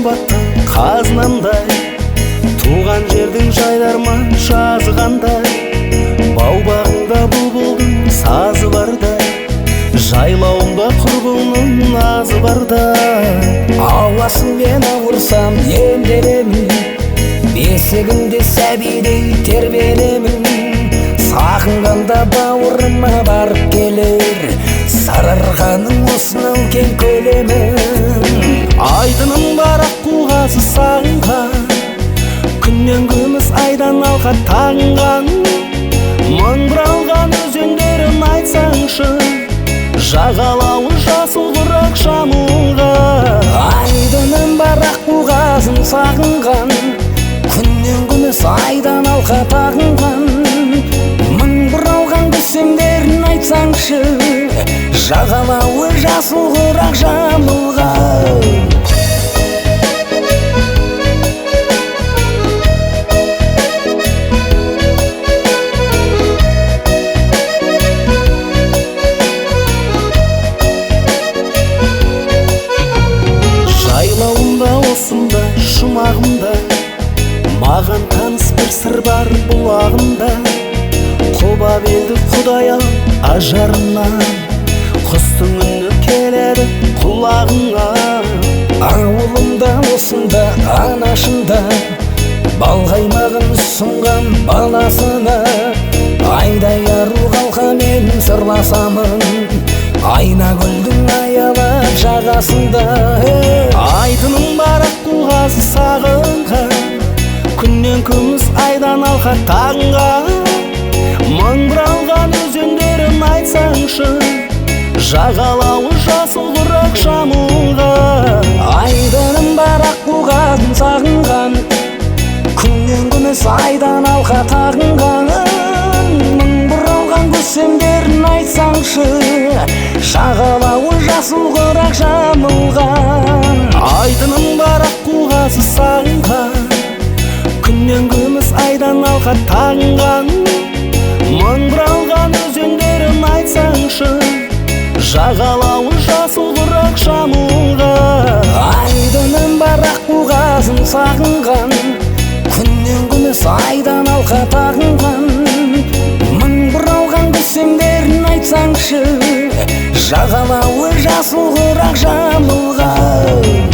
қымбатты қазынамдай, туған жердің жайдарман жазғандай, бау-бағыңда бұлбұлдың сазы бардай, жайлауымда құрбыңның назы бардай. Ауасымен ауырсам емделемін, бесігімде сәбидей тербелемін. Сағынғанда бауырыма барып келер, сарырғаның осынау кең көлемі. Айдыным бар аққу қазы сағынған, күннен күміс айдан алқа тағынған. Мың бұралған өзендерін айтсаңшы, жағалауы жасыл құрақ жамылған. Айдыным бар аққу қазын сағынған, күннен күміс айдан алқа тағынған. Мың бұралған көсемдерін айтсаңшы, жағалауы жасыл құрақ жамылған. Жайлауымда осында жұмағымда, маған таныс бір сыр бар бұлағымда. Құба белді Құдай ал ажарынан, құстың үні келеді құлағыңа. Ауылымда осында анашында, балғаймағын ұсынған баласына. Айдай ару қалқамен сырласамын, Айнагүлдің аялап жағасында. Айдыным бар аққу қазы сағынған, күннен күміс айдан алқа тағынған. Мың бұралған өзендерін айтсаңшы, жағалауы жасыл құрақ жамылған. Айдыным бар аққу қазын сағынған, күннен күміс айдан алқа тағынған. Мың бұралған көсемдерін айтсаңшы, жағалауы жасыл құрақ жамылған. Айдыным бар аққу қазы сағынған, күннен күміс айдан алқа тағынған. Мың бұралған өзендерін айтсаңшы, жағалауы жасыл құрақ жамылған. Айдыным бар аққу қазын сағынған, күннен күміс айдан алқа тағынған. Мың бұралған көсемдерін айтсаңшы, жағалауы жасыл құрақ жамылған.